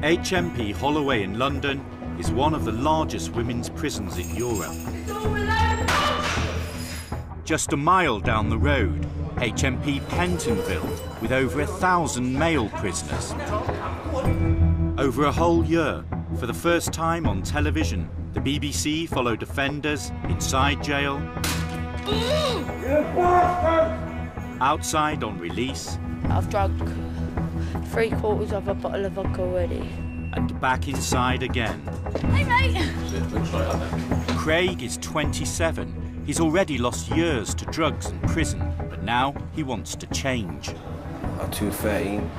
HMP Holloway in London is one of the largest women's prisons in Europe. Just a mile down the road, HMP Pentonville, with over 1,000 male prisoners. Over a whole year, for the first time on television, the BBC followed offenders inside jail, outside on release, I've drunk 3/4 of a bottle of vodka already. and back inside again. Hey, mate! Craig is 27. He's already lost years to drugs and prison, but now he wants to change. At 2:13,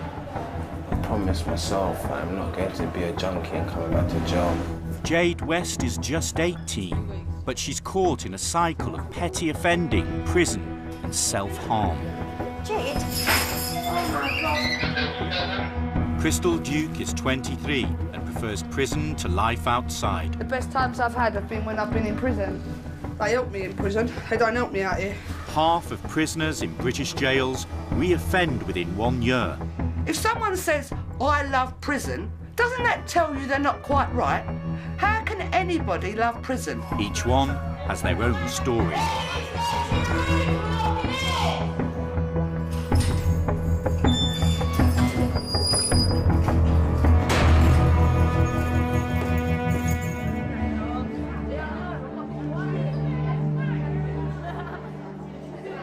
I promised myself that I'm not going to be a junkie and coming back to jail. Jade West is just 18, but she's caught in a cycle of petty offending, prison and self-harm. Jade? Oh my God. Crystal Duke is 23 and prefers prison to life outside. The best times I've had have been when I've been in prison. They help me in prison, they don't help me out here. Half of prisoners in British jails re-offend within 1 year. If someone says, I love prison, doesn't that tell you they're not quite right? How can anybody love prison? Each one has their own story.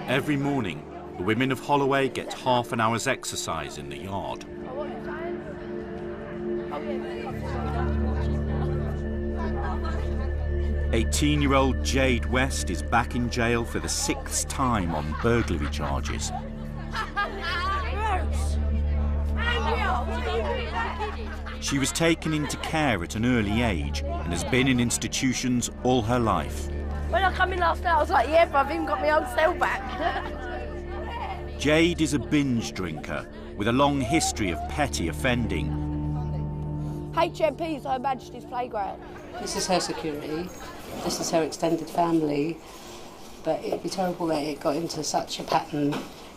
Every morning, the women of Holloway get half an hour's exercise in the yard. 18-year-old Jade West is back in jail for the 6th time on burglary charges. She was taken into care at an early age and has been in institutions all her life. When I come in last night, I was like, yeah, but I've even got my own cell back. Jade is a binge drinker with a long history of petty offending. HMP is Her Majesty's playground. This is her security, this is her extended family, but it'd be terrible that it got into such a pattern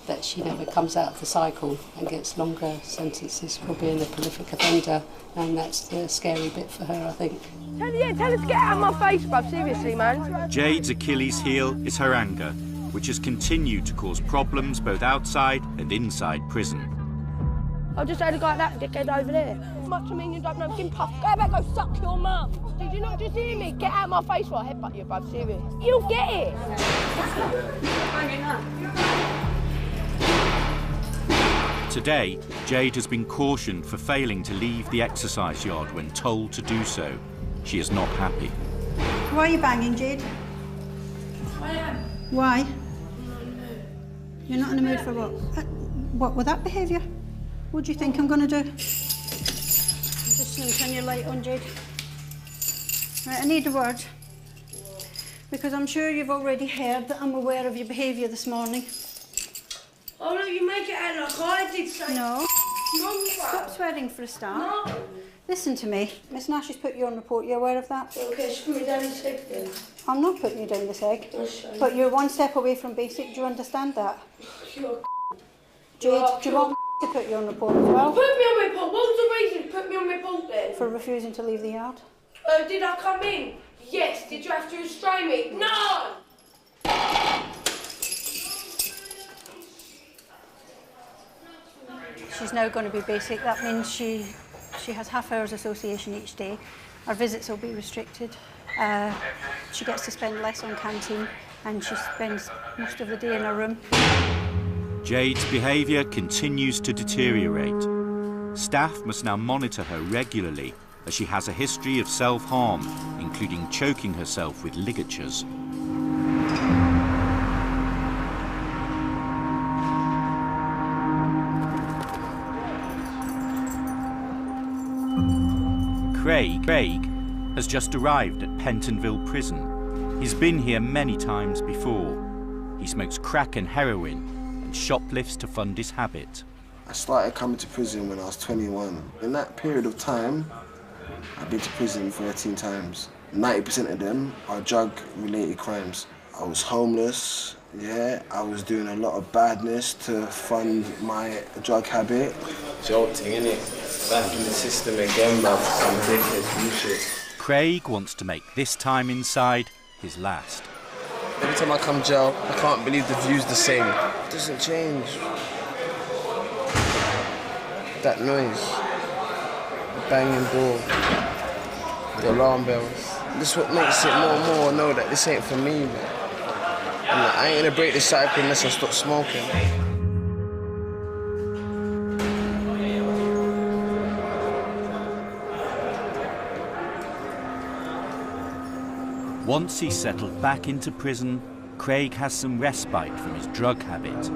that she never comes out of the cycle and gets longer sentences for being a prolific offender, and that's the scary bit for her, I think. Tell her to get out of my face, bruv, seriously, man. Jade's Achilles heel is her anger, which has continued to cause problems both outside and inside prison. I'll just say to guy like that dickhead over there. Much I mean you don't know, fucking puff. Go back, go suck your mum. Did you not just hear me? Get out of my face or I'll headbutt you, bruv, serious. You'll get it. Today, Jade has been cautioned for failing to leave the exercise yard when told to do so. She is not happy. Why are you banging, Jade? I am. Why? You're not in the mood for what? What with that behaviour? What do you think I'm going to do? Just turn your light on, Jade. Right, I need a word. Because I'm sure you've already heard that I'm aware of your behaviour this morning. Oh, no, you make it out like I did say. No. No, Stop swearing for a start. No. Listen to me. Miss Nash has put you on report. You're aware of that? Okay, she put me down his head then. I'm not putting you down this egg. But you're one step away from basic. Do you understand that? You're Jade, do you want to put you on report as well? Put me on report. What was the reason to put me on report then? For refusing to leave the yard? Did I come in? Yes. Did you have to restrain me? No! She's now going to be basic. That means she has half hours association each day. Our visits will be restricted. She gets to spend less on canteen and she spends most of the day in her room. Jade's behaviour continues to deteriorate. Staff must now monitor her regularly as she has a history of self-harm, including choking herself with ligatures. Craig has just arrived at Pentonville Prison. He's been here many times before. He smokes crack and heroin and shoplifts to fund his habit. I started coming to prison when I was 21. In that period of time, I've been to prison 13 times. 90% of them are drug-related crimes. I was homeless, yeah, I was doing a lot of badness to fund my drug habit. jolting, innit? Back in the system again, bruv. Some ridiculous bullshit. Craig wants to make this time inside his last. Every time I come jail, I can't believe the view's the same. It doesn't change. That noise, the banging door, the alarm bells. This is what makes it more and more know that this ain't for me, man. And I ain't gonna break the cycle unless I stop smoking. Once he's settled back into prison, Craig has some respite from his drug habit.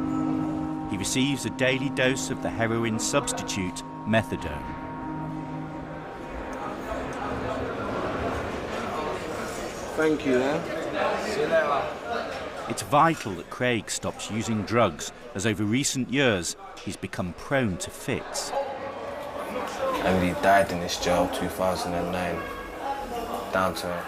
He receives a daily dose of the heroin substitute, methadone. Thank you, yeah? See you later. It's vital that Craig stops using drugs, as over recent years he's become prone to fits. And he died in this jail 2009, down to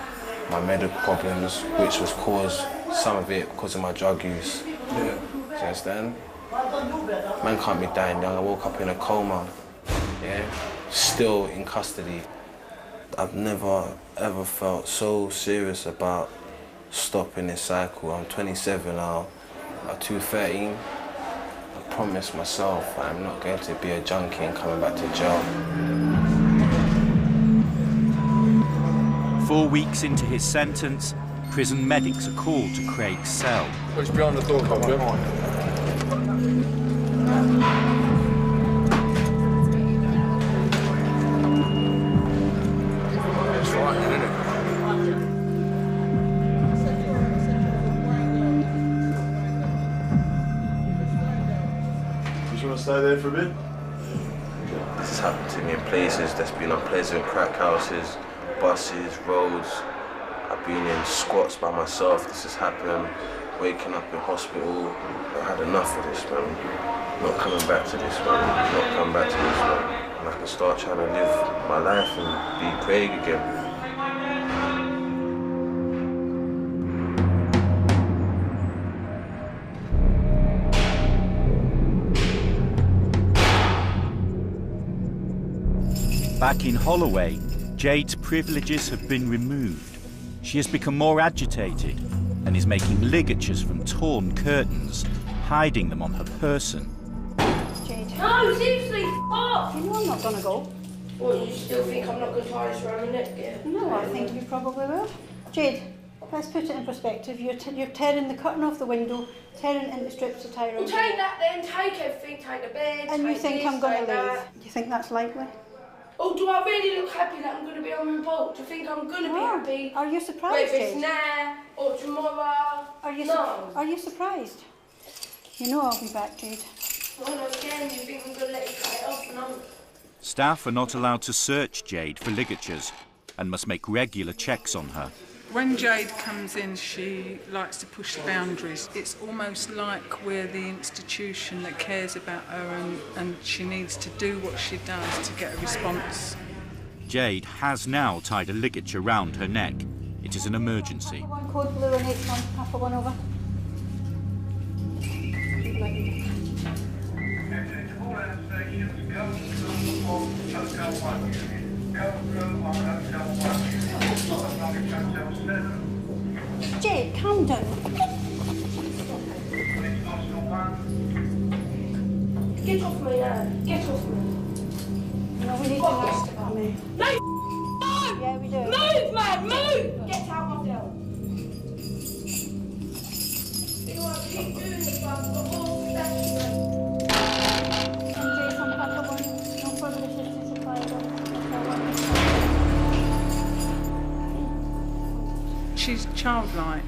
my medical problems, which was caused, some of it because of my drug use. Yeah. Do you understand? Man can't be dying young. I woke up in a coma, yeah, still in custody. I've never ever felt so serious about stopping this cycle. I'm 27 now. At 213, I promised myself I'm not going to be a junkie and coming back to jail. 4 weeks into his sentence, prison medics are called to Craig's cell. It's behind the door, come on. It's frightening, isn't it? You want to stay there for a bit? This has happened to me in places that's been unpleasant, crack houses, buses, roads. I've been in squats by myself. This has happened. Waking up in hospital. I had enough of this, man. Not coming back to this, man. Not coming back to this, man. And I can start trying to live my life and be Craig again. Back in Holloway, Jade's privileges have been removed. She has become more agitated and is making ligatures from torn curtains, hiding them on her person. Jade. No, seriously, off! You know I'm not going to go. What, you still think I'm not going to tie this around my neck, yeah? No, I think you probably will. Jade, let's put it in perspective. You're tearing the curtain off the window, tearing it into strips to tie around. Well, take that then, take everything, take the bed, And you think I'm going to leave? that. Do you think that's likely? Oh, do I really look happy that I'm going to be on report? Do you think I'm going to be happy? Are you surprised, whether it's Jade? now or tomorrow? Are you no. Are you surprised? You know I'll be back, Jade. Well, no, again, you think I'm going to let you cut it off and I'm... Staff are not allowed to search Jade for ligatures and must make regular checks on her. When Jade comes in, she likes to push the boundaries. It's almost like we're the institution that cares about her and she needs to do what she does to get a response. Jade has now tied a ligature round her neck. It is an emergency. One code blue and H1, half a one over. Jade, calm down. Get off me now. Get off me. No, we need to rest it on me. No! No! Yeah, we do. Move, man, move! Get out of my cell. You know what, keep doing this, but I've got all the statues. MJ from Papa 1, no further assistance required. She's childlike.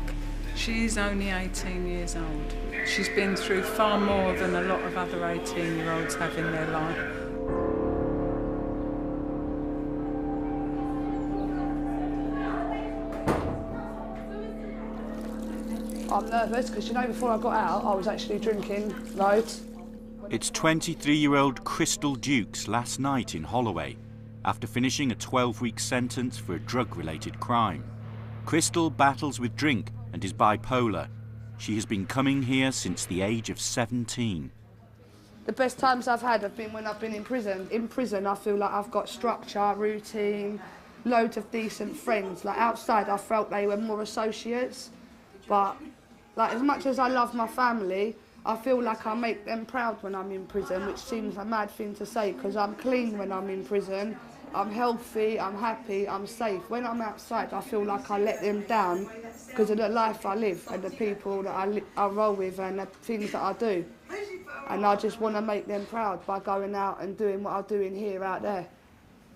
She is only 18 years old. She's been through far more than a lot of other 18-year-olds have in their life. I'm nervous because, you know, before I got out, I was actually drinking loads. It's 23-year-old Crystal Dukes last night in Holloway, after finishing a 12-week sentence for a drug-related crime. Crystal battles with drink and is bipolar. She has been coming here since the age of 17. The best times I've had have been when I've been in prison. In prison, I feel like I've got structure, routine, loads of decent friends. Like outside, I felt they were more associates. But like as much as I love my family, I feel like I make them proud when I'm in prison, which seems a mad thing to say because I'm clean when I'm in prison. I'm healthy, I'm happy, I'm safe. When I'm outside, I feel like I let them down because of the life I live and the people that I roll with and the things that I do. And I just want to make them proud by going out and doing what I'm doing here out there.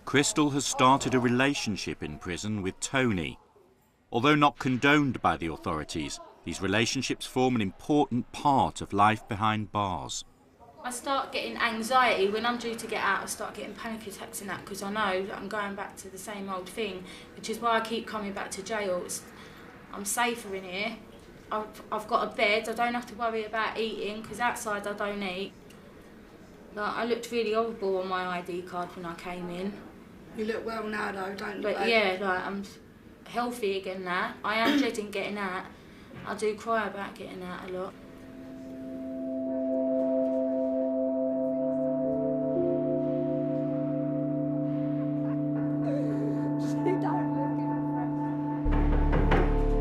Crystal has started a relationship in prison with Tony. Although not condoned by the authorities, these relationships form an important part of life behind bars. I start getting anxiety when I'm due to get out. I start getting panic attacks and that because I know that I'm going back to the same old thing, which is why I keep coming back to jail. I'm safer in here. I've got a bed. I don't have to worry about eating because outside I don't eat. Like, I looked really horrible on my ID card when I came in. You look well now though, don't you? But yeah, like, I'm healthy again now. I am dreading getting out. I do cry about getting out a lot.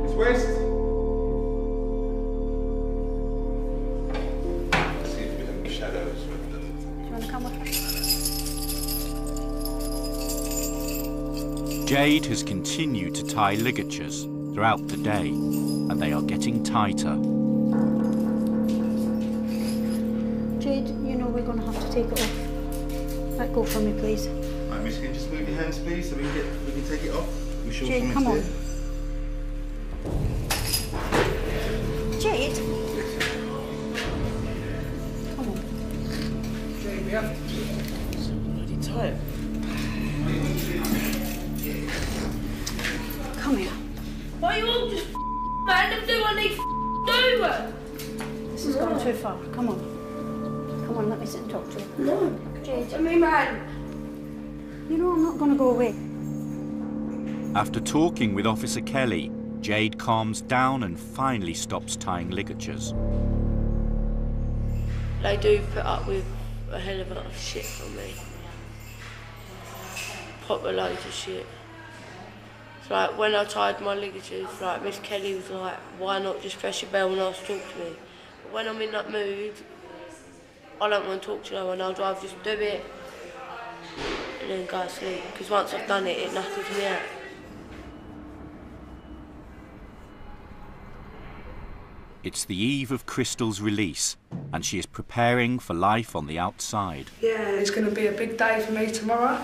It's West. I see a bit of shadows. Do you want to come with us? Jade has continued to tie ligatures throughout the day, and they are getting tighter. Jade, you know we're going to have to take it off. Let go for me, please. Right, miss, can you just move your hands, please, so we can take it off? We sure Jade, come on. Jade? Come on. Jade, we have It's bloody tight. Come here. Why you all just random do what they do? This has gone too far. Come on. Come on, let me sit and talk to you. No. Jade. To me, man. You know I'm not going to go away. After talking with Officer Kelly, Jade calms down and finally stops tying ligatures. They do put up with a hell of a lot of shit from me. Proper loads of shit. It's like when I tied my ligatures, like Miss Kelly was like, why not just press your bell and ask to talk to me? But when I'm in that mood, I don't want to talk to no one. I'd rather just do it and then go to sleep. Because once I've done it, it knackers me out. It's the eve of Crystal's release, and she is preparing for life on the outside. Yeah, it's going to be a big day for me tomorrow.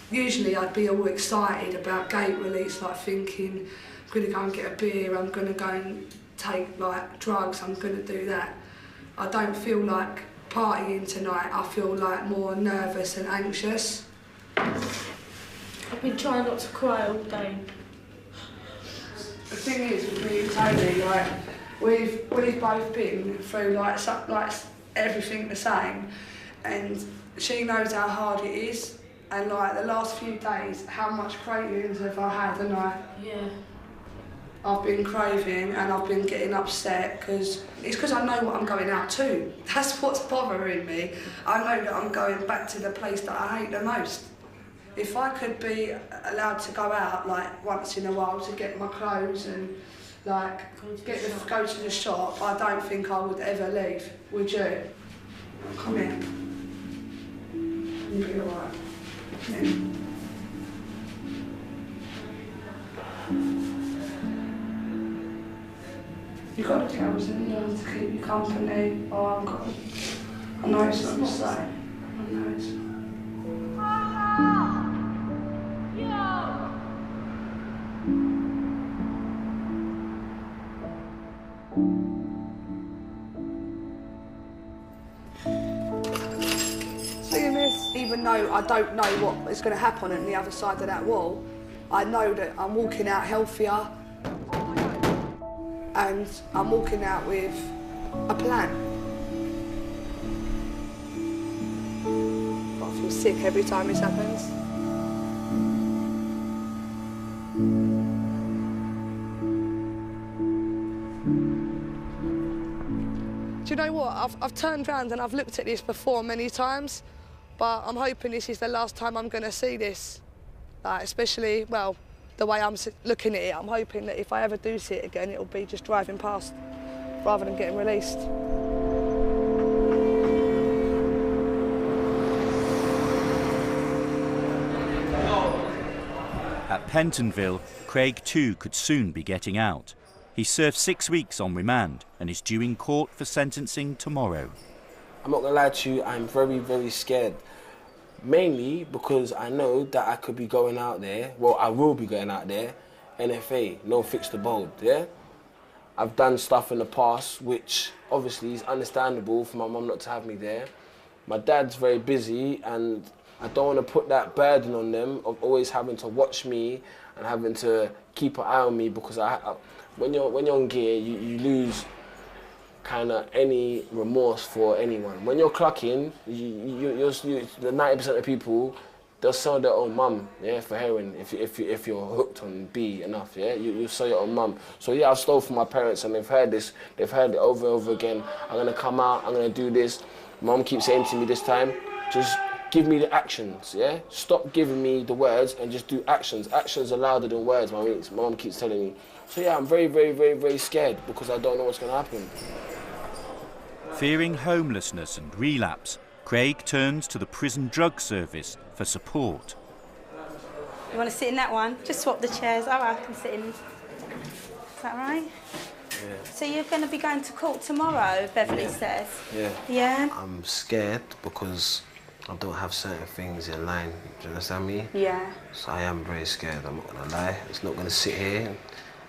Usually I'd be all excited about gate release, like thinking, I'm going to go and get a beer, I'm going to go and take like drugs, I'm going to do that. I don't feel like partying tonight, I feel like more nervous and anxious. I've been trying not to cry all day. The thing is with me and Tony, like, we've both been through like everything the same, and she knows how hard it is. And like the last few days, how much cravings have I had, and Yeah. I've been craving and I've been getting upset because I know what I'm going out to. That's what's bothering me. I know that I'm going back to the place that I hate the most. If I could be allowed to go out like once in a while to get my clothes and like go to the shop, I don't think I would ever leave. Would you? Come here. You'll be alright. You've got the girls in there to keep you company. Oh, I've got. I know it's not the same. I know it's. See, miss, even though I don't know what is going to happen on the other side of that wall, I know that I'm walking out healthier and I'm walking out with a plan. I feel sick every time this happens. Do you know what? I've turned round and I've looked at this before many times, but I'm hoping this is the last time I'm going to see this. Like, especially, well, the way I'm looking at it, I'm hoping that if I ever do see it again, it'll be just driving past rather than getting released. At Pentonville, Craig too could soon be getting out. He served 6 weeks on remand and is due in court for sentencing tomorrow. I'm not gonna lie to you, I'm very, very scared. Mainly because I know that I could be going out there, well, I will be going out there, NFA, no fixed abode, yeah? I've done stuff in the past which obviously is understandable for my mum not to have me there. My dad's very busy and I don't want to put that burden on them of always having to watch me and having to keep an eye on me, because when you're on gear, you lose kind of any remorse for anyone. When you're clucking, the 90% of people, they'll sell their own mum, yeah, for heroin. If you're hooked on B enough, yeah, you sell your own mum. So yeah, I've stole from my parents and they've heard this, they've heard it over and over again. I'm gonna come out, I'm gonna do this. Mum keeps saying to me this time, just give me the actions, yeah? Stop giving me the words and just do actions. Actions are louder than words, my mum keeps telling me. So yeah, I'm very, very, very, very scared because I don't know what's gonna happen. Fearing homelessness and relapse, Craig turns to the prison drug service for support. You want to sit in that one? Just swap the chairs. Oh, I can sit in. Is that right? Yeah. So you're going to be going to court tomorrow, Beverly says? Yeah. Yeah? I'm scared because I don't have certain things in line. Do you understand me? Yeah. So I am very scared, I'm not going to lie. It's not going to sit here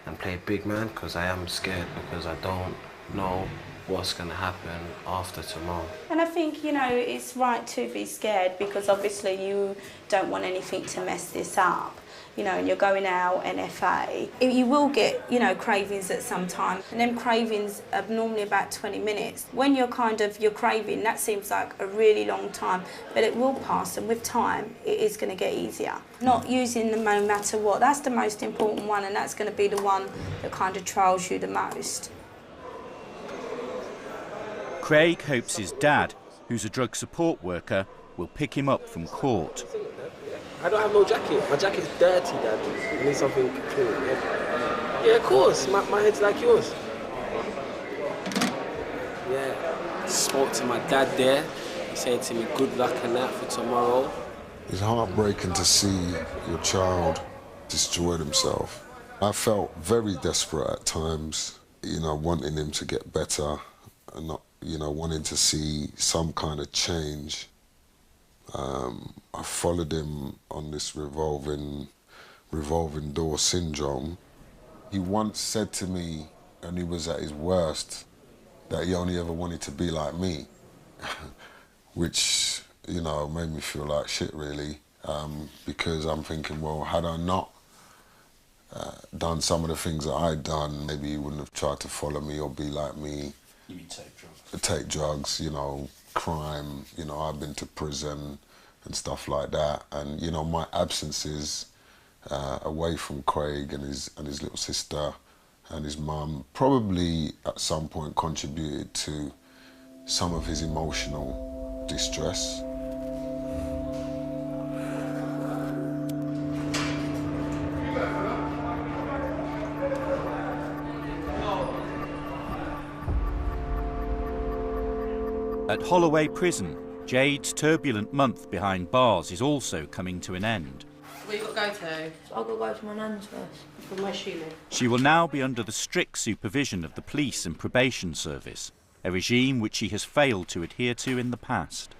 and play big man because I am scared because I don't know what's going to happen after tomorrow. And I think, you know, it's right to be scared because obviously you don't want anything to mess this up. You know, and you're going out NFA. You will get, you know, cravings at some time. And them cravings are normally about 20 minutes. When you're craving, that seems like a really long time, but it will pass, and with time, it is going to get easier. Not using them no matter what. That's the most important one, and that's going to be the one that kind of trials you the most. Craig hopes his dad, who's a drug support worker, will pick him up from court. I don't have no jacket. My jacket's dirty, Dad. I need something clean. Yeah, of course. My head's like yours. Yeah. Spoke to my dad there. He said to me, good luck and that for tomorrow. It's heartbreaking to see your child destroy himself. I felt very desperate at times, you know, wanting him to get better and not, you know, wanting to see some kind of change. I followed him on this revolving door syndrome. He once said to me, when he was at his worst, that he only ever wanted to be like me, which, you know, made me feel like shit, really, because I'm thinking, well, had I not done some of the things that I'd done, maybe he wouldn't have tried to follow me or be like me. You mean take drugs? Take drugs, you know, crime, you know, I've been to prison and stuff like that. And, you know, my absences away from Craig and his little sister and his mum probably at some point contributed to some of his emotional distress. At Holloway Prison, Jade's turbulent month behind bars is also coming to an end. Where you got to go to? I've got to go to my nan's first. From where she lives? She will now be under the strict supervision of the police and probation service, a regime which she has failed to adhere to in the past.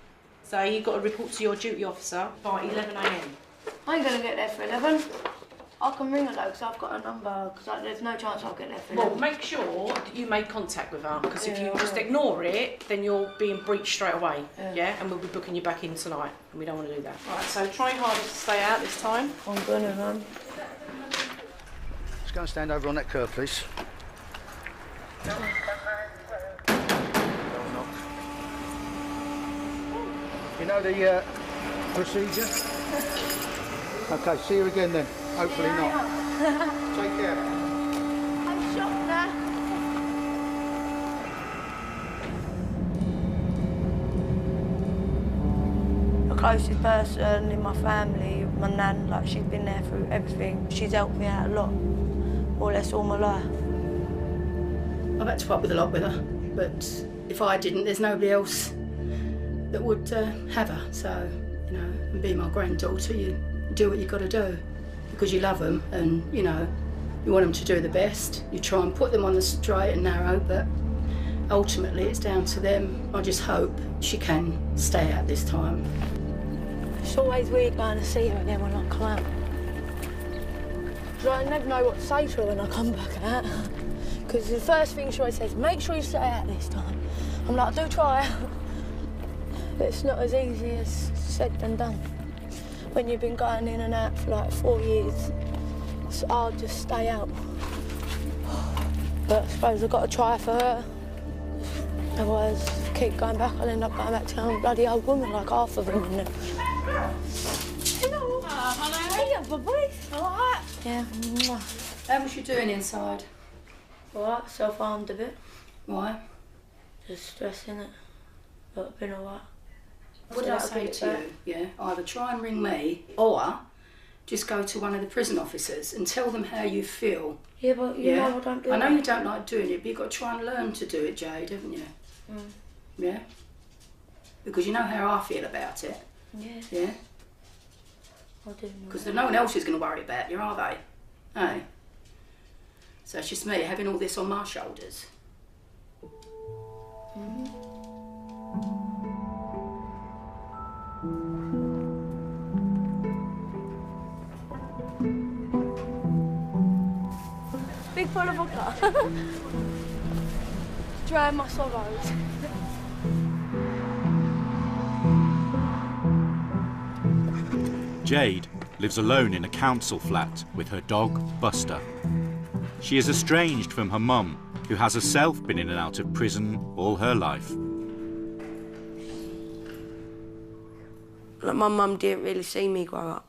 So you've got to report to your duty officer by 11 AM. I ain't going to get there for 11. I can ring her though, because I've got a number, because there's no chance I'll get there for 11. Well, make sure that you make contact with her, because if you just ignore it, then you're being breached straight away, yeah? And we'll be booking you back in tonight, and we don't want to do that. Right, so try harder to stay out this time. I'm gonna, man. Just go and stand over on that curb, please. You know the procedure? Okay, see you again then. Hopefully not. Take care. I'm shocked now. closest person in my family, my nan, like she's been there through everything. She's helped me out a lot, more or less all my life. I've had to put up with a lot with her, but if I didn't, there's nobody else that would have her. So, you know, and being my granddaughter, you do what you've got to do because you love them and, you know, you want them to do the best. You try and put them on the straight and narrow, but ultimately it's down to them. I just hope she can stay out this time. It's always weird going to see her again when I come out. Because I never know what to say to her when I come back out. Because the first thing she always says, make sure you stay out this time. I'm like, I do try. But it's not as easy as said than done. When you've been going in and out for like 4 years, it's hard to stay out. But I suppose I've got to try for her. Otherwise, keep going back, I'll end up going back to a bloody old woman like half of them. And Hello. Hello. Hiya, Bobby. All right. Yeah. How was you doing inside? All right, self-harmed a bit. Why? Just stressing it. But I've been all right. What did I say to you? Yeah, either try and ring me or just go to one of the prison officers and tell them how you feel. Yeah, but you know I don't do I know that. you don't like doing it, but you've got to try and learn to do it, Jade, haven't you? Mm. Yeah? Because you know how I feel about it. Yeah. Yeah? I do. Because no one else is going to worry about you, are they? Hey? So it's just me having all this on my shoulders. Mm-hmm. Big full of vodka. Drown my sorrows. Jade lives alone in a council flat with her dog, Buster. She is estranged from her mum, who has herself been in and out of prison all her life. Like, my mum didn't really see me grow up,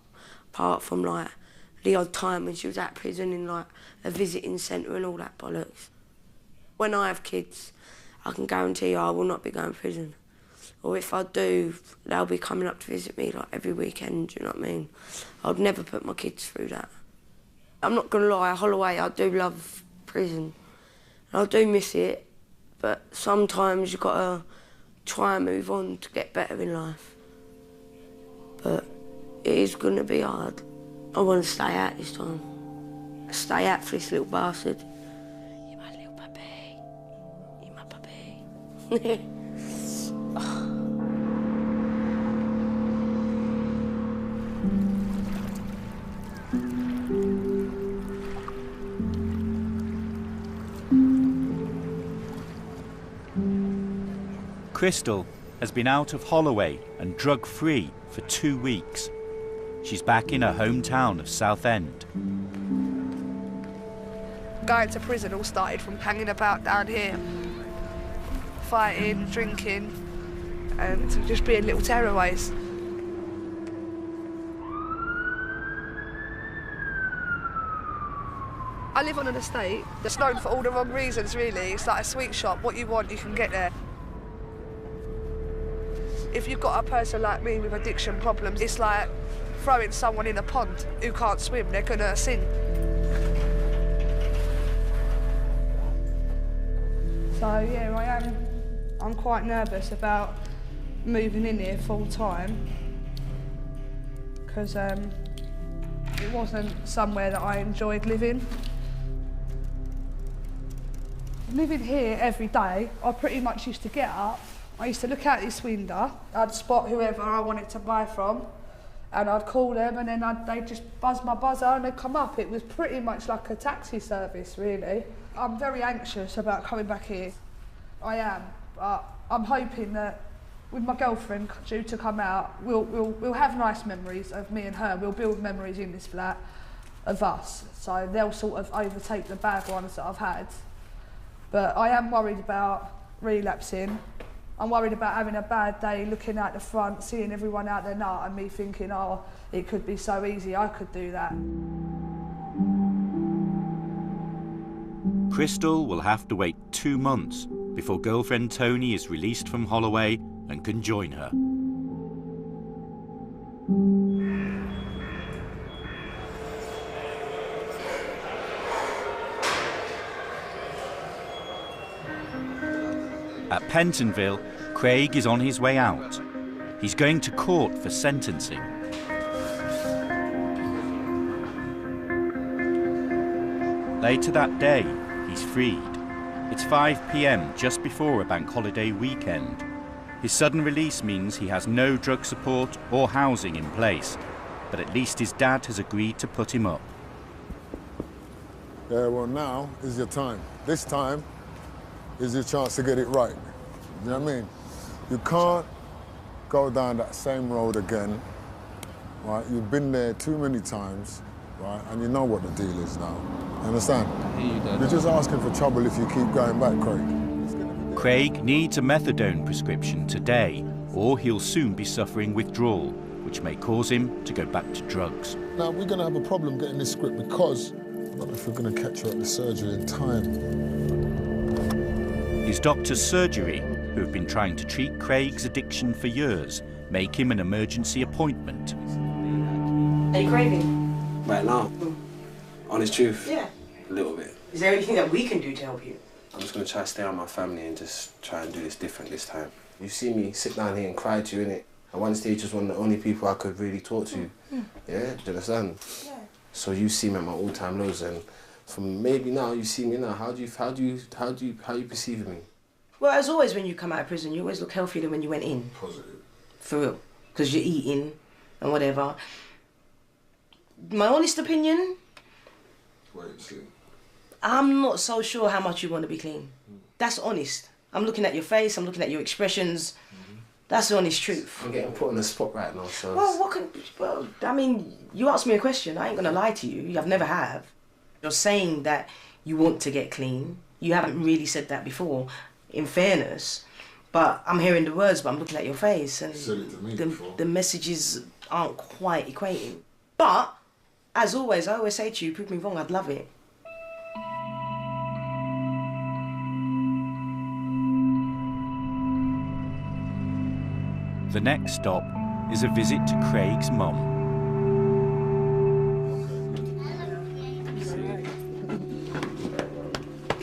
apart from like the odd time when she was at prison in like a visiting centre and all that bollocks. When I have kids, I can guarantee you I will not be going to prison. Or if I do, they'll be coming up to visit me like every weekend, do you know what I mean? I'd never put my kids through that. I'm not gonna lie, Holloway, I do love prison. I do miss it, but sometimes you've got to try and move on to get better in life. But it is gonna be hard. I want to stay out this time. Stay out for this little bastard. You're my little puppy. You're my puppy. Crystal has been out of Holloway and drug-free for 2 weeks. She's back in her hometown of Southend. Going to prison all started from hanging about down here, fighting, drinking, and just being little terroraways. I live on an estate that's known for all the wrong reasons, really. It's like a sweet shop. What you want, you can get there. If you've got a person like me with addiction problems, it's like throwing someone in a pond who can't swim, they're gonna sink. So yeah, I'm quite nervous about moving in here full time because it wasn't somewhere that I enjoyed living. Living here every day, I pretty much used to get up, I used to look out this window, I'd spot whoever I wanted to buy from, and I'd call them, and then they'd just buzz my buzzer and they'd come up. It was pretty much like a taxi service, really. I'm very anxious about coming back here. I am, but I'm hoping that with my girlfriend due to come out, we'll have nice memories of me and her. We'll build memories in this flat of us, so they'll sort of overtake the bad ones that I've had. But I am worried about relapsing. I'm worried about having a bad day, looking out the front, seeing everyone out there nut, and me thinking, oh, it could be so easy, I could do that. Crystal will have to wait 2 months before girlfriend Tony is released from Holloway and can join her. At Pentonville, Craig is on his way out. He's going to court for sentencing. Later that day, he's freed. It's 5 p.m, just before a bank holiday weekend. His sudden release means he has no drug support or housing in place, but at least his dad has agreed to put him up. Yeah, well, now is your time. This time is your chance to get it right. You know what I mean? You can't go down that same road again, right? You've been there too many times, right? And you know what the deal is now. You understand? You're just asking for trouble if you keep going back, Craig. Craig needs a methadone prescription today, or he'll soon be suffering withdrawal, which may cause him to go back to drugs. Now, we're going to have a problem getting this script because I don't know if we're going to catch her at the surgery in time. His doctor's surgery, who have been trying to treat Craig's addiction for years, make him an emergency appointment. Are you craving? Right now? Honest truth? Yeah. A little bit. Is there anything that we can do to help you? I'm just going to try to stay on my family and just try and do this different this time. You see me sit down here and cry to you, innit? At one stage, was one of the only people I could really talk to. Yeah? Do you understand? Yeah. So you see me at my all-time lows, and from maybe now you see me now. How you perceive me? Well, as always, when you come out of prison, you always look healthier than when you went in. Positive. For real. Because you're eating and whatever. My honest opinion, wait and see. I'm not so sure how much you want to be clean. That's honest. I'm looking at your face, I'm looking at your expressions. That's the honest truth. I'm getting put on the spot right now, so... Well, I mean, you asked me a question. I ain't going to lie to you. I've never have. You're saying that you want to get clean. You haven't really said that before, in fairness. But I'm hearing the words, but I'm looking at your face, and the messages aren't quite equating. But, as always, I always say to you, prove me wrong, I'd love it. The next stop is a visit to Craig's mum.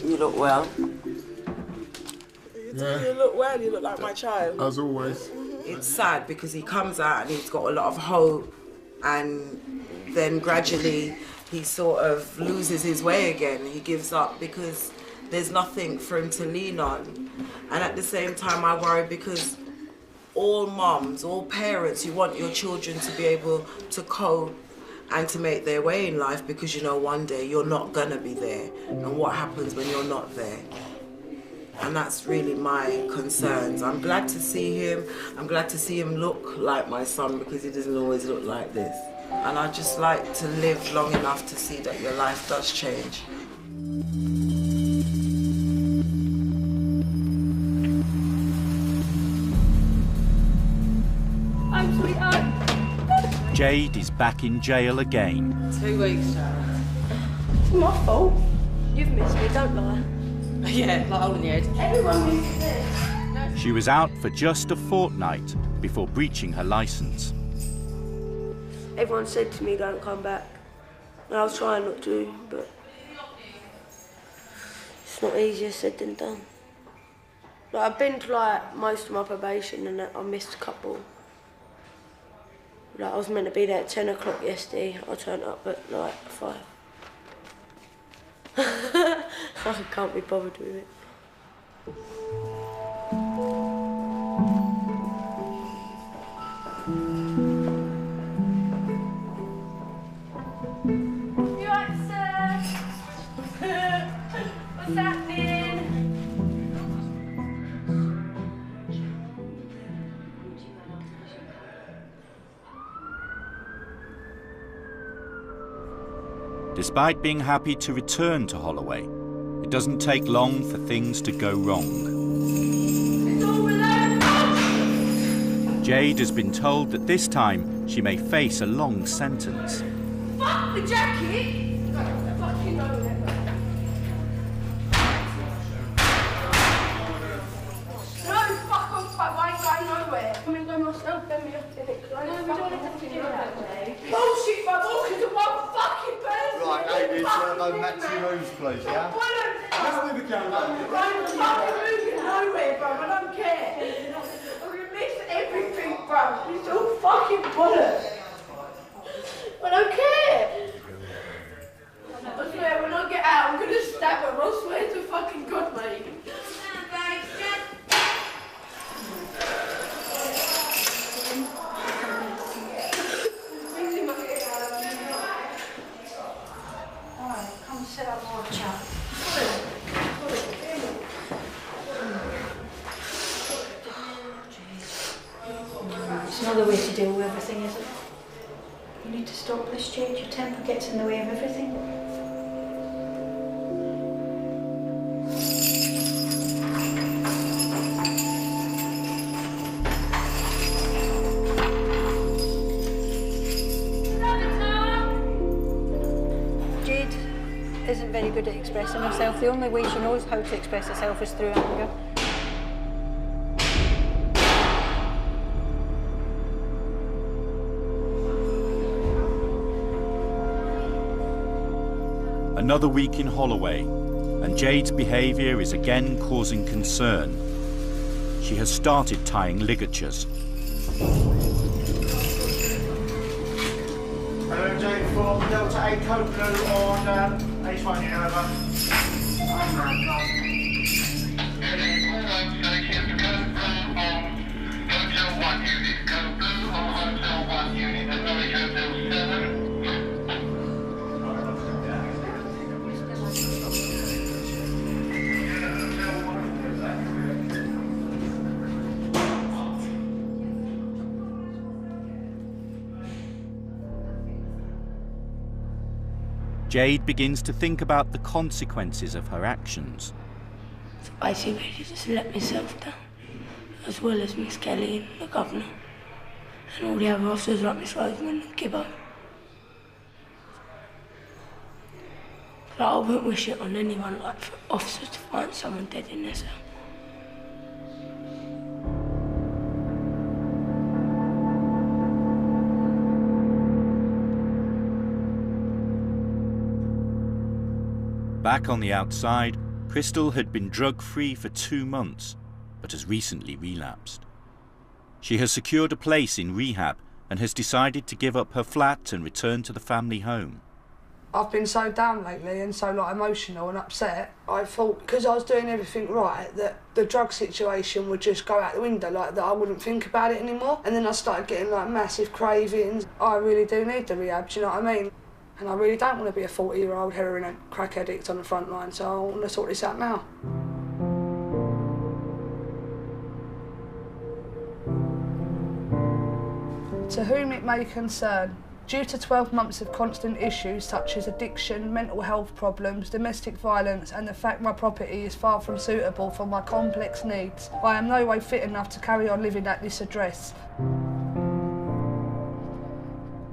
You look well. Yeah. You look well, you look like my child. As always. It's sad because he comes out and he's got a lot of hope, and then gradually he sort of loses his way again. He gives up because there's nothing for him to lean on. And at the same time I worry because all mums, all parents, you want your children to be able to cope and to make their way in life, because you know one day you're not gonna be there, and what happens when you're not there. And that's really my concerns. I'm glad to see him. I'm glad to see him look like my son, because he doesn't always look like this. And I just like to live long enough to see that your life does change. Jade is back in jail again. 2 weeks, Charlotte. It's my fault. You've missed me, don't lie. Yeah, like holding your head. Everyone misses me. She was out for just a fortnight before breaching her licence. Everyone said to me, don't come back. And I was trying not to, but it's not easier said than done. Like, I've been to like most of my probation and I missed a couple. Like, I was meant to be there at 10 o'clock yesterday. I turned up at like 5. I can't be bothered with it. You right, sir? What's happening? Despite being happy to return to Holloway, it doesn't take long for things to go wrong. Jade has been told that this time she may face a long sentence. Fuck the jacket! Fucking know that. No, fuck off, I ain't going nowhere. I'm going to go myself, let me up here. Bullshit, my walkers are one fucking person. Right, ladies, go back to your rooms, please, yeah? Let's move it down. I'm fucking moving nowhere, bro. I don't care. I'm gonna miss everything, bro. It's all fucking bollocks. I don't care. I swear, when I get out, I'm gonna stab him. I swear to fucking God, mate. Alright, come sit up and have a chat. It's another way to deal with everything, is it? You need to stop this, Jade. Your temper gets in the way of everything. Jade isn't very good at expressing herself. The only way she knows how to express herself is through anger. Another week in Holloway, and Jade's behaviour is again causing concern. She has started tying ligatures. Hello, Jade, for Delta 8 code blue on H1, you know, over. Oh my God. Jade begins to think about the consequences of her actions. So basically, I just let myself down, as well as Miss Kelly and the governor, and all the other officers like Miss Roseman and Gibbo. But I wouldn't wish it on anyone, like for officers to find someone dead in their cell. Back on the outside, Crystal had been drug-free for 2 months, but has recently relapsed. She has secured a place in rehab and has decided to give up her flat and return to the family home. I've been so down lately and so emotional and upset. I thought, because I was doing everything right, that the drug situation would just go out the window, like that I wouldn't think about it anymore. And then I started getting massive cravings. I really do need the rehab, do you know what I mean? And I really don't want to be a 40-year-old heroin and crack addict on the front line, so I want to sort this out now. To whom it may concern, due to 12 months of constant issues such as addiction, mental health problems, domestic violence and the fact my property is far from suitable for my complex needs, I am no way fit enough to carry on living at this address.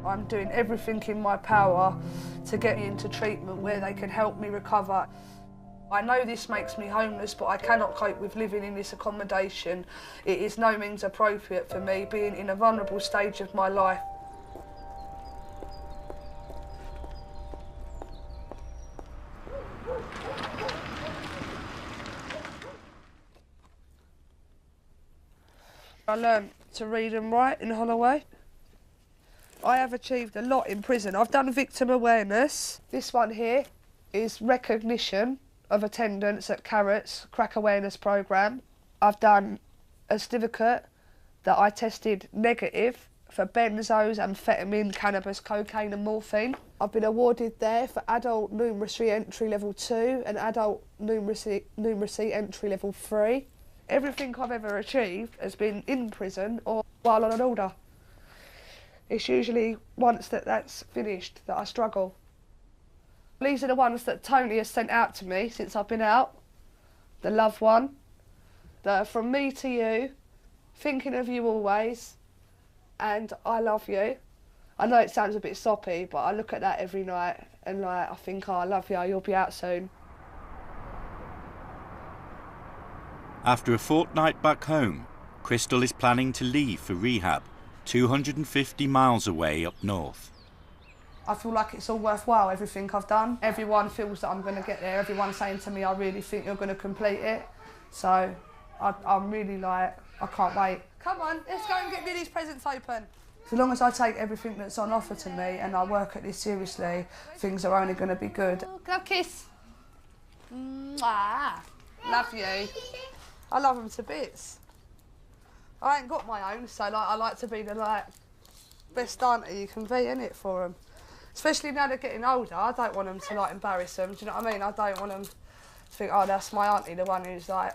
I'm doing everything in my power to get me into treatment where they can help me recover. I know this makes me homeless, but I cannot cope with living in this accommodation. It is no means appropriate for me, being in a vulnerable stage of my life. I learned to read and write in Holloway. I have achieved a lot in prison. I've done victim awareness. This one here is recognition of attendance at Carrot's crack awareness programme. I've done a certificate that I tested negative for benzos, amphetamine, cannabis, cocaine and morphine. I've been awarded there for adult numeracy entry level 2 and adult numeracy entry level 3. Everything I've ever achieved has been in prison or while on an order. It's usually once that's finished that I struggle. These are the ones that Tony has sent out to me since I've been out. The love one. The from me to you, thinking of you always, and I love you. I know it sounds a bit soppy, but I look at that every night and I think, oh, I love you, you'll be out soon. After a fortnight back home, Crystal is planning to leave for rehab 250 miles away up north. I feel like it's all worthwhile, everything I've done. Everyone feels that I'm going to get there. Everyone's saying to me, I really think you're going to complete it. So I'm really like, I can't wait. Come on, let's go and get me these presents open. So long as I take everything that's on offer to me and I work at this seriously, things are only going to be good. Love kiss. Mwah. Love you. I love them to bits. I ain't got my own, so like, I like to be the best auntie you can be, innit, for them. Especially now they're getting older, I don't want them to embarrass them, do you know what I mean? I don't want them to think, oh, that's my auntie, the one who's on,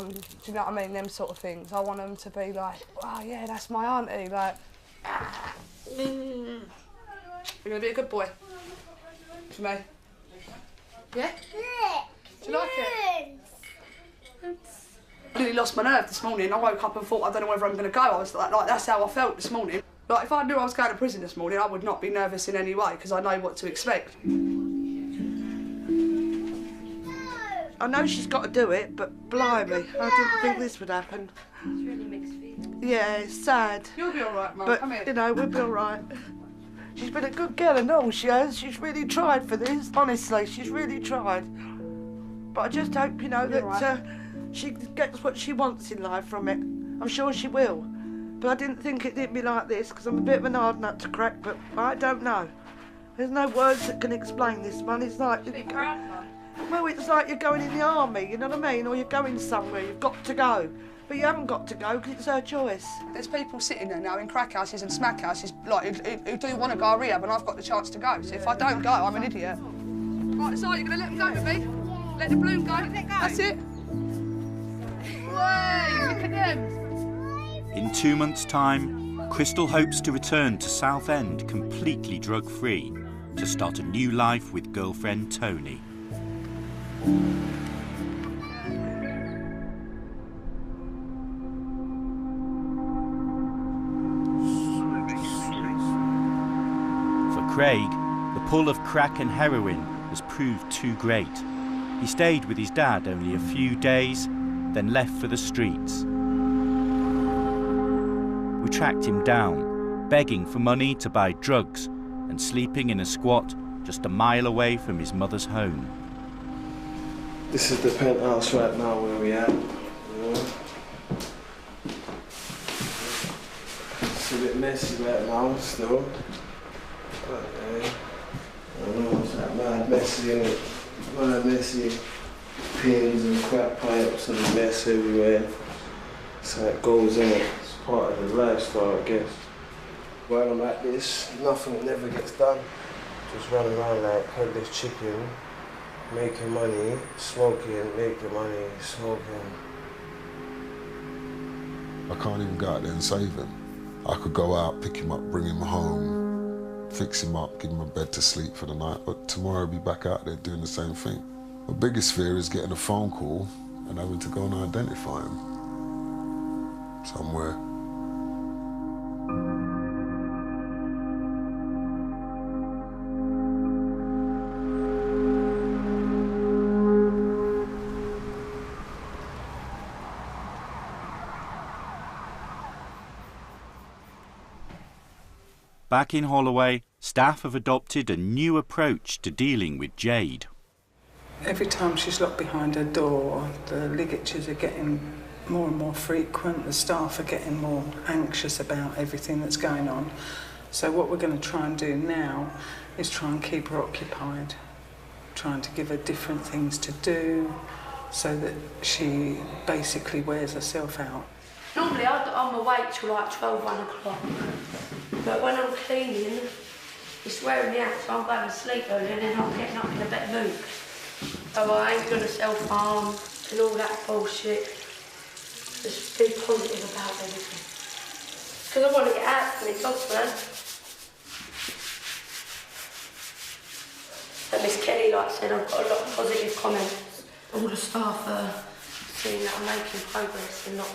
do you know what I mean, them sort of things. I want them to be like, oh yeah, that's my auntie, You're gonna be a good boy. For me. Yeah? Do you like it? I nearly lost my nerve this morning. I woke up and thought, I don't know whether I'm gonna go. I was like that's how I felt this morning. Like, if I knew I was going to prison this morning, I would not be nervous in any way, because I know what to expect. I know she's got to do it, but blimey, I didn't think this would happen. It's really mixed feelings. Yeah, it's sad. You'll be all right, Mum. But, Come here. you know, we'll be all right. She's been a good girl and all, she has. She's really tried for this. Honestly, she's really tried. But I just hope, you know, that she gets what she wants in life from it. I'm sure she will. But I didn't think it'd be like this, because I'm a bit of an hard nut to crack, but I don't know. There's no words that can explain this one. It's like... Well, it's like you're going in the army, you know what I mean? Or you're going somewhere, you've got to go. But you haven't got to go, because it's her choice. There's people sitting there now in crack houses and smack houses, who do want to go to rehab, and I've got the chance to go. So if I don't go, I'm an idiot. Right, so you're going to let them go with me? Let the balloon go? Let go. That's it. Way, look at them. In 2 months' time, Crystal hopes to return to Southend completely drug-free to start a new life with girlfriend Tony. For Craig, the pull of crack and heroin has proved too great. He stayed with his dad only a few days, then left for the streets. We tracked him down, begging for money to buy drugs and sleeping in a squat just a mile away from his mother's home. This is the penthouse right now where we at. You know? It's a bit messy right now still. Okay. I know it's like mad messy, innit? Mad messy. Pins and crack pipes and mess everywhere. So it goes in it. It's part of the lifestyle, I guess. While I'm at this, nothing never gets done. Just run around like headless chicken, making money, smoking, making money, smoking. I can't even go out there and save him. I could go out, pick him up, bring him home, fix him up, give him a bed to sleep for the night, but tomorrow I'll be back out there doing the same thing. My biggest fear is getting a phone call and having to go and identify him somewhere. Back in Holloway, staff have adopted a new approach to dealing with Jade. Every time she's locked behind her door, the ligatures are getting more and more frequent. The staff are getting more anxious about everything that's going on. So what we're going to try and do now is try and keep her occupied, trying to give her different things to do so that she basically wears herself out. Normally I'm awake till like 12, 1 o'clock. But when I'm cleaning, it's wearing me out, so I'm going to sleep early and then I'm getting up in a better mood. So I ain't gonna self-harm and all that bullshit. Just be positive about everything. Because I want to get out from it, dogs, man. And Miss Kelly, like I said, I've got a lot of positive comments. All the staff are seeing that I'm making progress and not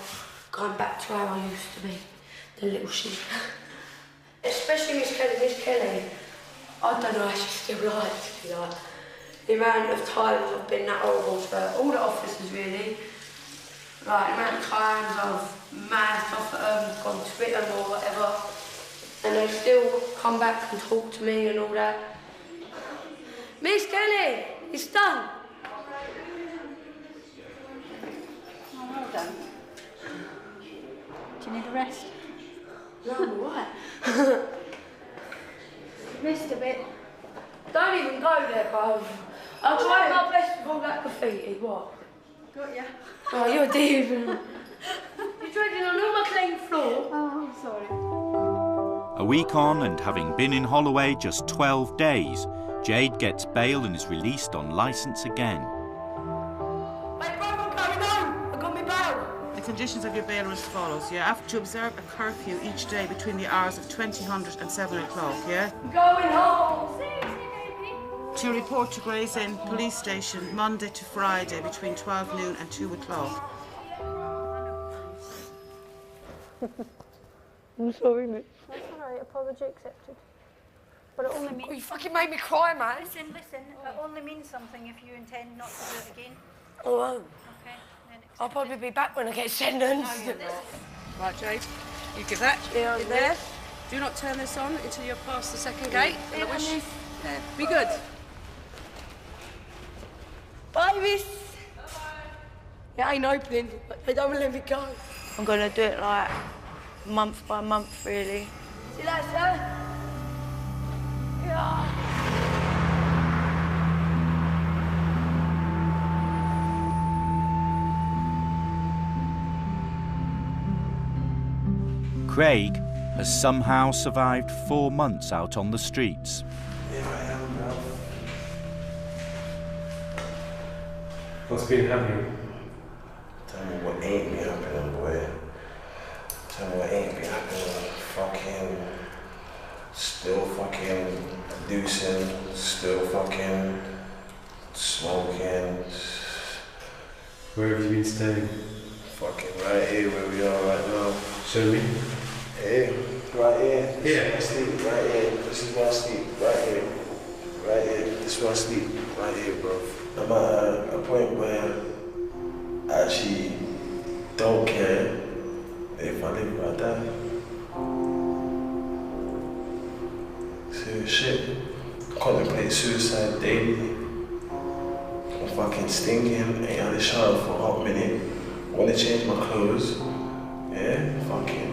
going back to how I used to be, the little shit. Especially Miss Kelly, I don't know how she's still like to be like. The amount of times I've been that horrible for all the officers really. Like, the amount of times I've mouthed off at them, gone to Twitter or whatever, and they still come back and talk to me and all that. Miss Kelly, it's done. Oh, well done. Do you need a rest? No, I'm alright. Missed a bit. Don't even go there, bro. I'll try my best with all that graffiti. What? Got ya. Oh, you're deep. You're treading on all my clean floor. Oh, I'm sorry. A week on and having been in Holloway just 12 days, Jade gets bail and is released on licence again. Hey, bro, I'm coming home. I got me bail. The conditions of your bail are as follows, yeah? Have to observe a curfew each day between the hours of 2000 and 7 o'clock, yeah? Going home. To report to Gray's Inn Police Station Monday to Friday between 12 noon and 2 o'clock. I'm sorry, Miss. That's all right, apology accepted. But it only means... You fucking made me cry, man. Listen, it only means something if you intend not to do it again. Oh, well. Okay, then I'll probably be back when I get sentenced. No, you're not. Right, Jade, you give that in there. Do not turn this on until you're past the second gate. And I wish... Yeah, be good. Bye, Miss. It ain't opening, but they don't want to let me go. I'm going to do it like month by month, really. See you later, sir. Yeah. Craig has somehow survived 4 months out on the streets. Here I am, bro. What's been happening? Tell me what ain't been happening, boy. Tell me what ain't been happening. Fucking... Still fucking producing, still fucking smoking. Where have you been staying? Fucking right here where we are right now. Show me. Here, right here. Here? This is my sleep, right here. This is my sleep, right here. Right here. This is my sleep, right here, bro. I'm at a point where I actually don't care if I live or I die. Serious shit. Contemplate suicide daily. I'm fucking stinking, ain't had a shower for a hot minute. Wanna change my clothes. Yeah, fucking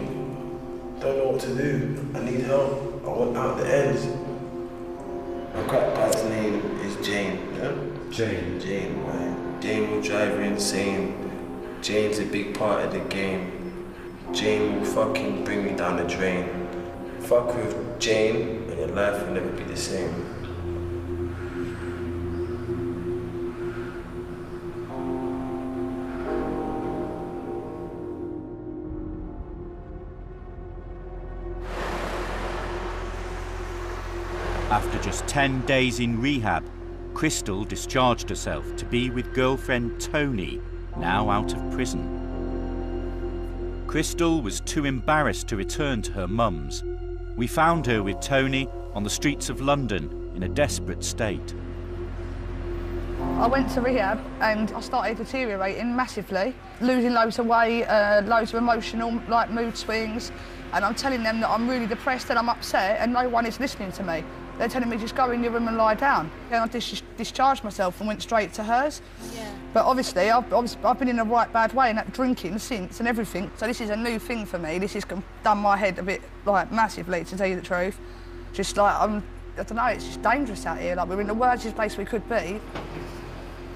don't know what to do. I need help. I want out the ends. My crack pip's name is Jane, yeah? Jane. Jane, right? Jane will drive you insane. Jane's a big part of the game. Jane will fucking bring me down the drain. Fuck with Jane and your life will never be the same. After just 10 days in rehab, Crystal discharged herself to be with girlfriend Tony, now out of prison. Crystal was too embarrassed to return to her mum's. We found her with Tony on the streets of London in a desperate state. I went to rehab and I started deteriorating massively, losing loads of weight, loads of emotional mood swings, and I'm telling them that I'm really depressed and I'm upset and no one is listening to me. They're telling me just go in your room and lie down. And I discharged myself and went straight to hers. Yeah. But obviously I've been in a right bad way and that drinking since and everything. So this is a new thing for me. This has done my head a bit massively, to tell you the truth. Just I don't know, it's just dangerous out here. We're in the worst place we could be.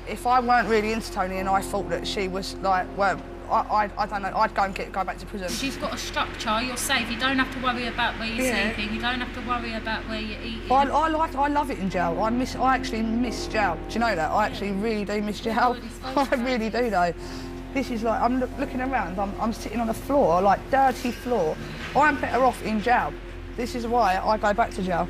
If I weren't really into Tony and I thought that she was well, I don't know, I'd go back to prison. She's got a structure, you're safe, you don't have to worry about where you're sleeping, you don't have to worry about where you're eating. I love it in jail. I actually miss jail. Do you know that? I actually really do miss jail. I really do though. This is I'm looking around, I'm sitting on the floor, dirty floor. I'm better off in jail. This is why I go back to jail.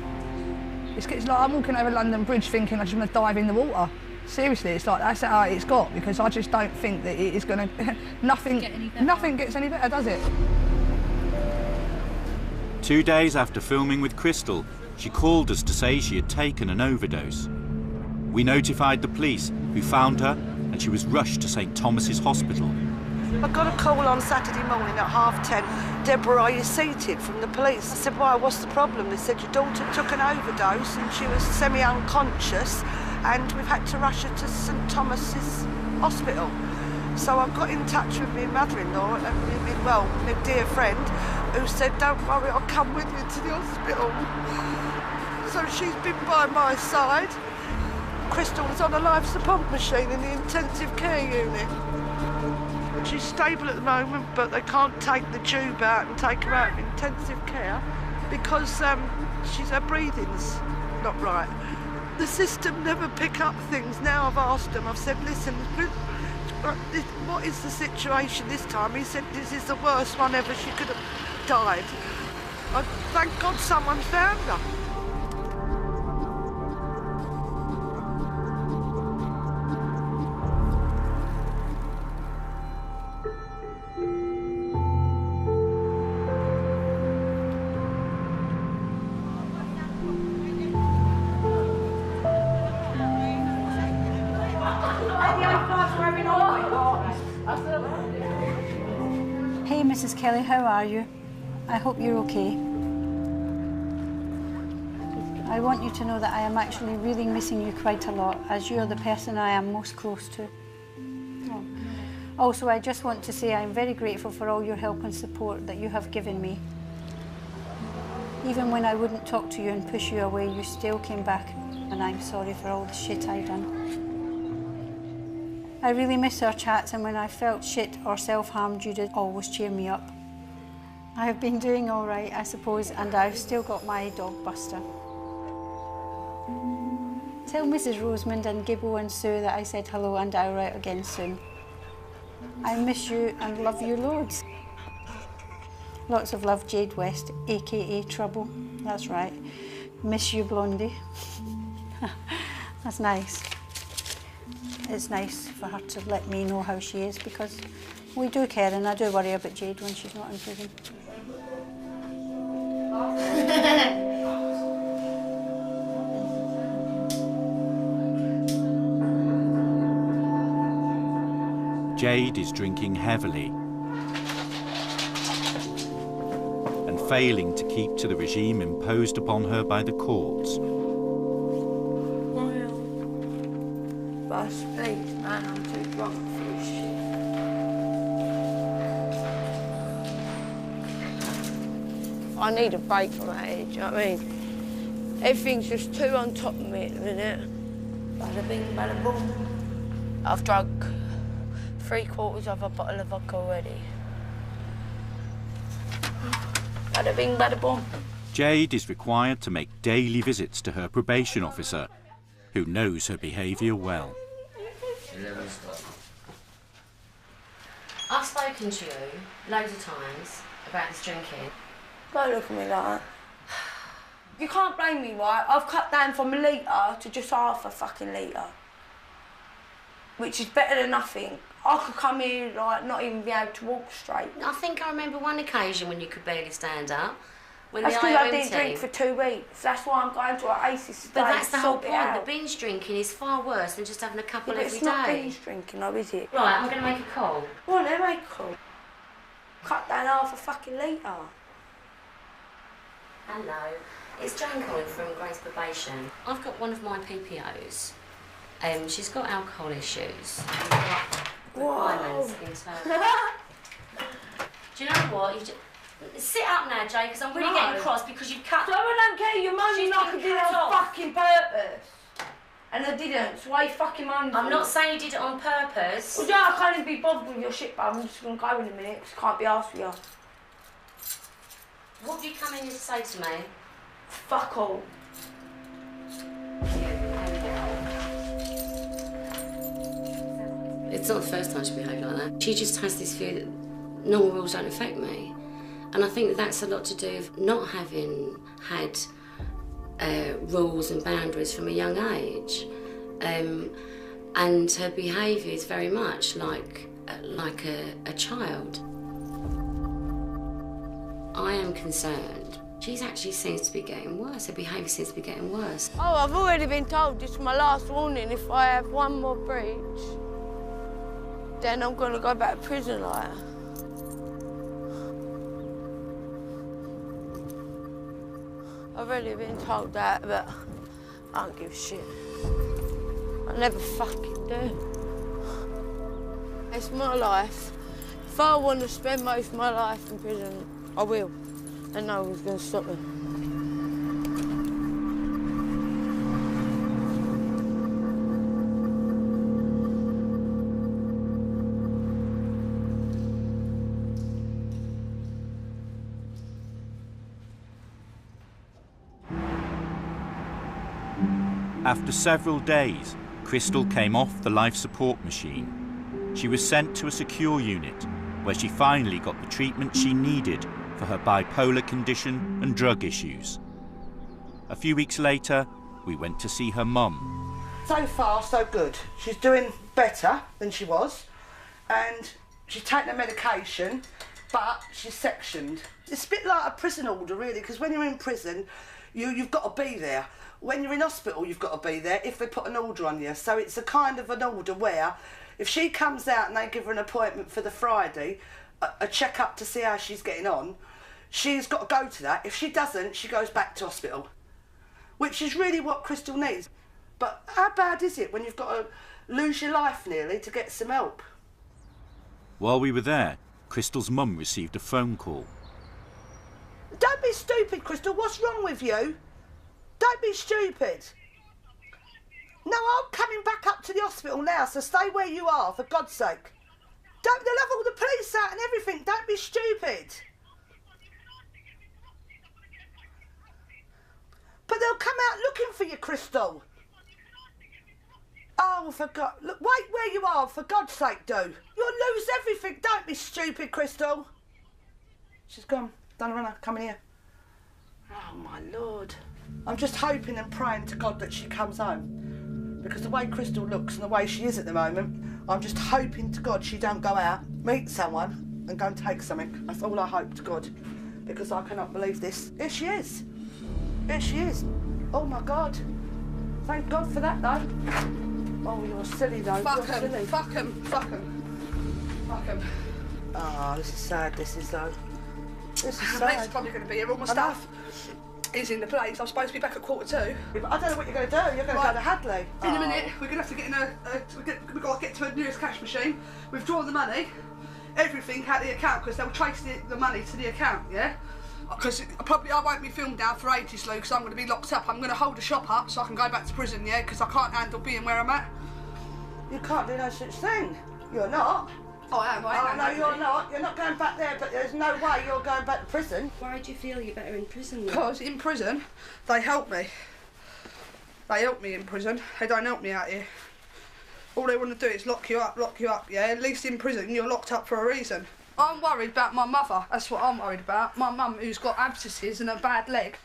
It's I'm walking over London Bridge thinking I just want to dive in the water. Seriously, it's that's how it's got, because I just don't think that it is going to... nothing gets any better, does it? 2 days after filming with Crystal, she called us to say she had taken an overdose. We notified the police, who found her, and she was rushed to St Thomas's Hospital. I got a call on Saturday morning at 10:30. Deborah, are you seated from the police? I said, why, what's the problem? They said your daughter took an overdose and she was semi-unconscious and we've had to rush her to St Thomas's Hospital. So I got in touch with my mother-in-law and my dear friend, who said, don't worry, I'll come with you to the hospital. So she's been by my side. Crystal was on a life support machine in the intensive care unit. She's stable at the moment, but they can't take the tube out and take her out of intensive care because her breathing's not right. The system never pick up things. Now I've asked them, I've said, listen, what is the situation this time? He said, this is the worst one ever. She could have died. Thank God someone found her. Hey, Mrs. Kelly, how are you? I hope you're okay. I want you to know that I am actually really missing you quite a lot, as you're the person I am most close to. Oh. Also, I just want to say I'm very grateful for all your help and support that you have given me. Even when I wouldn't talk to you and push you away, you still came back, and I'm sorry for all the shit I've done. I really miss our chats, and when I felt shit or self-harmed, you did always cheer me up. I have been doing all right, I suppose, and I've still got my dog Buster. Tell Mrs. Rosamond and Gibbo and Sue that I said hello and I'll write again soon. I miss you and love you loads. Lots of love, Jade West, aka Trouble. That's right. Miss you, Blondie. That's nice. It's nice for her to let me know how she is because we do care, and I do worry about Jade when she's not in prison. Jade is drinking heavily and failing to keep to the regime imposed upon her by the courts. Please, man, I'm too drunk for this shit. I need a break from that age, you know what I mean? Everything's just too on top of me at the minute. Bada bing, bada boom. I've drunk 3/4 of a bottle of vodka already. Bada bing, bada boom. Jade is required to make daily visits to her probation officer, who knows her behaviour well. I've spoken to you loads of times about this drinking. Don't look at me like that. You can't blame me, right? I've cut down from a litre to just half a fucking litre. Which is better than nothing. I could come here, like, not even be able to walk straight. I think I remember one occasion when you could barely stand up. When That's the because I IOM didn't drink for 2 weeks. That's why I'm going to an ACES today. But that's the whole sort it point. out. The binge drinking is far worse than just having a couple every day. It's not binge drinking, though, is it? Right, I'm going to make a call. Go on then, make a call. Cut down half a fucking litre. Hello, it's Jane calling from Grace Probation. I've got one of my PPOs. She's got alcohol issues. Requirements in terms. Do you know what? Sit up now, Jay, because I'm really getting cross because you've cut. So I don't care, you're moaning like I did it on fucking purpose. And I didn't, so why you fucking moaning? I'm not saying you did it on purpose. Well, yeah, I can't even be bothered with your shit, but I'm just going to go in a minute because I can't be arsed with you. What have you come in here to say to me? Fuck all. It's not the first time she behaved like that. She just has this view that normal rules don't affect me. And I think that's a lot to do with not having had rules and boundaries from a young age. And her behaviour is very much like a child. I am concerned. She actually seems to be getting worse. Her behaviour seems to be getting worse. Oh, I've already been told this is my last warning. If I have one more breach, then I'm going to go back to prison like. I've already been told that, but I don't give a shit. I never fucking do. It's my life. If I want to spend most of my life in prison, I will. And no one's going to stop me. After several days, Crystal came off the life support machine. She was sent to a secure unit, where she finally got the treatment she needed for her bipolar condition and drug issues. A few weeks later, we went to see her mum. So far, so good. She's doing better than she was, and she's taking her medication, but she's sectioned. It's a bit like a prison order, really, because when you're in prison, you've got to be there. When you're in hospital, you've got to be there if they put an order on you. So it's a kind of an order where if she comes out and they give her an appointment for the Friday, a check-up to see how she's getting on, she's got to go to that. If she doesn't, she goes back to hospital, which is really what Crystal needs. But how bad is it when you've got to lose your life nearly to get some help? While we were there, Crystal's mum received a phone call. Don't be stupid, Crystal. What's wrong with you? Don't be stupid. No, I'm coming back up to the hospital now, so stay where you are, for God's sake. They'll have all the police out and everything. Don't be stupid. But they'll come out looking for you, Crystal. Oh, for God. Look, wait where you are, for God's sake, do. You'll lose everything. Don't be stupid, Crystal. She's gone. Done a runner. Come in here. Oh, my Lord. I'm just hoping and praying to God that she comes home. Because the way Crystal looks and the way she is at the moment, I'm just hoping to God she don't go out, meet someone and go and take something. That's all I hope to God. Because I cannot believe this. Here she is. Here she is. Oh, my God. Thank God for that, though. Oh, you're silly, though. Fuck You're him. silly. Fuck him. Fuck him. Fuck him. Oh, this is sad, this is, though. This is Mate's sad. probably going to be here. All my stuff is in the place. I'm supposed to be back at 1:45. Yeah, but I don't know what you're going to do. You're going to go to Hadley. In a minute, we're going to have to get in we've got to get to the nearest cash machine. We've drawn the money, everything out of the account, because they'll trace the money to the account, yeah? Because I won't be filmed down for ages, Lou, because I'm going to be locked up. I'm going to hold a shop up so I can go back to prison, yeah? Because I can't handle being where I'm at. You can't do no such thing. You're not. Oh, I am. Oh, no, you're not. You're not going back there, but there's no way you're going back to prison. Why do you feel you're better in prison? Because in prison, they help me. They help me in prison. They don't help me out here. All they want to do is lock you up, yeah? At least in prison, you're locked up for a reason. I'm worried about my mother. That's what I'm worried about. My mum, who's got abscesses and a bad leg.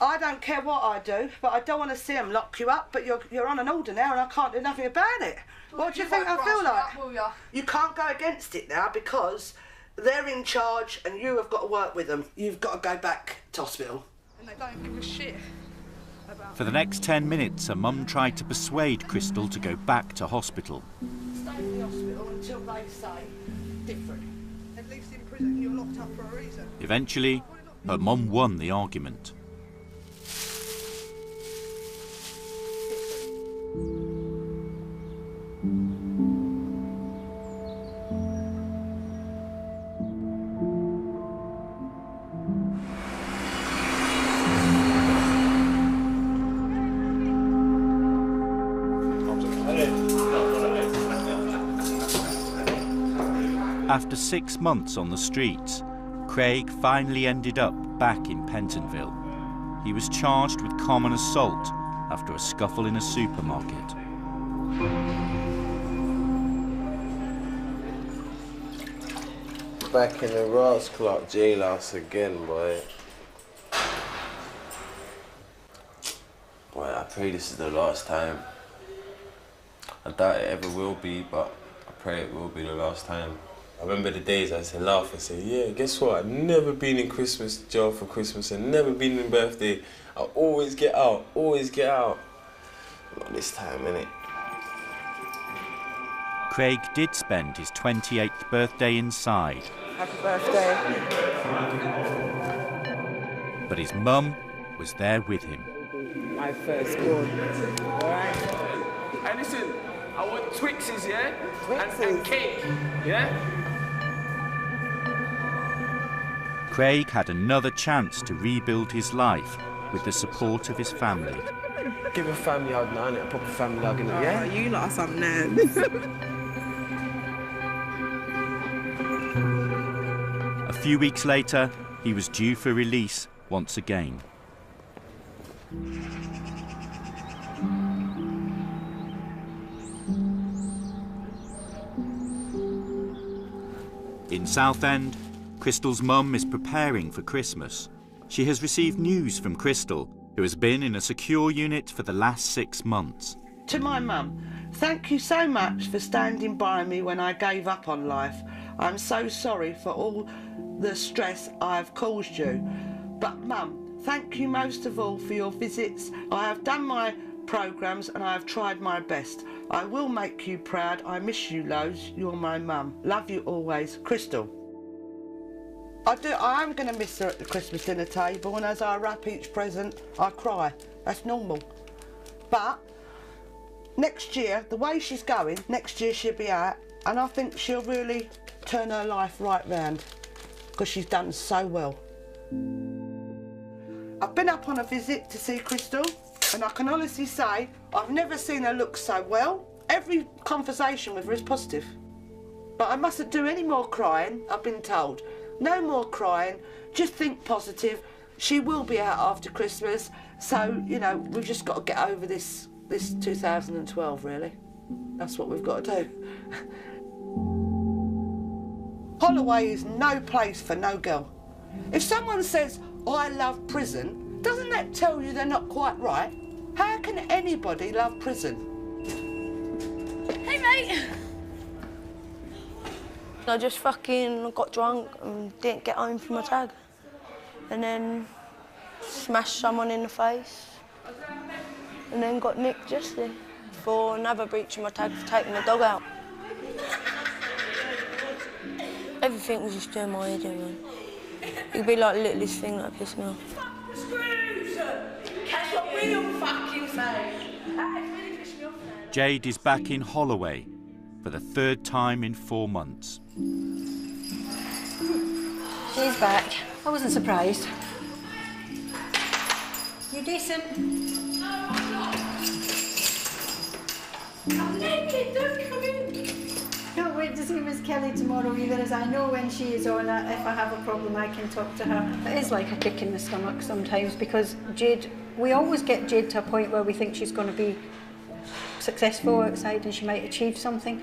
I don't care what I do, but I don't want to see them lock you up, but you're on an order now and I can't do nothing about it. What do you think I feel like? You can't go against it now because they're in charge and you have got to work with them. You've got to go back to hospital. And they don't give a shit. For the next 10 minutes, her mum tried to persuade Crystal to go back to hospital. Stay in the hospital until they say different. At least in prison, you're locked up for a reason. Eventually, her mum won the argument. After 6 months on the streets, Craig finally ended up back in Pentonville. He was charged with common assault after a scuffle in a supermarket. Back in the Ross Clark jailhouse again, boy. Boy, I pray this is the last time. I doubt it ever will be, but I pray it will be the last time. I remember the days I used to laugh and say, yeah, guess what? I've never been in Christmas jail for Christmas and never been in birthday. I always get out, always get out. Not this time, innit? Craig did spend his 28th birthday inside. Happy birthday. But his mum was there with him. My firstborn. All right. Hey, listen, I want Twixes, yeah? Twixes? And cake, yeah? Craig had another chance to rebuild his life with the support of his family. Give a family hug now, innit? A proper family hug, innit? Yeah? You lot are some nerds. A few weeks later, he was due for release once again. In Southend, Crystal's mum is preparing for Christmas. She has received news from Crystal, who has been in a secure unit for the last 6 months. To my mum, thank you so much for standing by me when I gave up on life. I'm so sorry for all the stress I've caused you. But Mum, thank you most of all for your visits. I have done my programmes and I have tried my best. I will make you proud. I miss you loads. You're my mum. Love you always. Crystal. I am going to miss her at the Christmas dinner table, and as I wrap each present, I cry. That's normal. But next year, the way she's going, next year she'll be out, and I think she'll really turn her life right round, because she's done so well. I've been up on a visit to see Crystal, and I can honestly say I've never seen her look so well. Every conversation with her is positive. But I mustn't do any more crying, I've been told. No more crying, just think positive. She will be out after Christmas, so, you know, we've just got to get over this 2012, really. That's what we've got to do. Holloway is no place for no girl. If someone says, I love prison, doesn't that tell you they're not quite right? How can anybody love prison? Hey, mate! I just fucking got drunk and didn't get home from my tag. And then smashed someone in the face. And then got nicked yesterday for another breach of my tag for taking the dog out. Everything was just doing my head in, man. It could be like the littlest thing that pissed me off. Screws! Catch what we all fucking say. Jade is back in Holloway for the 3rd time in 4 months. She's back. I wasn't surprised. You decent? I'm naked, don't come in. Can't wait to see Miss Kelly tomorrow either, as I know when she is on it, if I have a problem I can talk to her. It is like a kick in the stomach sometimes, because Jade, we always get Jade to a point where we think she's going to be successful outside and she might achieve something.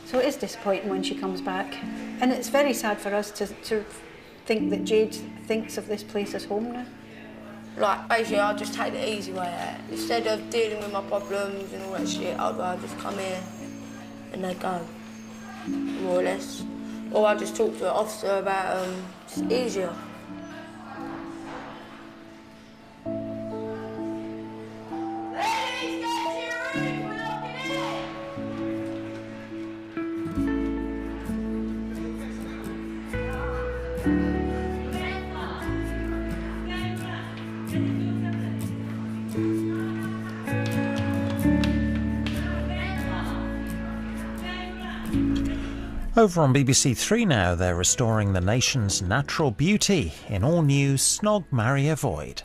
So it is disappointing when she comes back. And it's very sad for us to think that Jade thinks of this place as home now. Like, basically, I'll just take the easy way out. Instead of dealing with my problems and all that shit, I'd rather just come here and they go, more or less. Or I'll just talk to an officer about it's easier. Over on BBC Three now, they're restoring the nation's natural beauty in all new Snog, Marry, Avoid.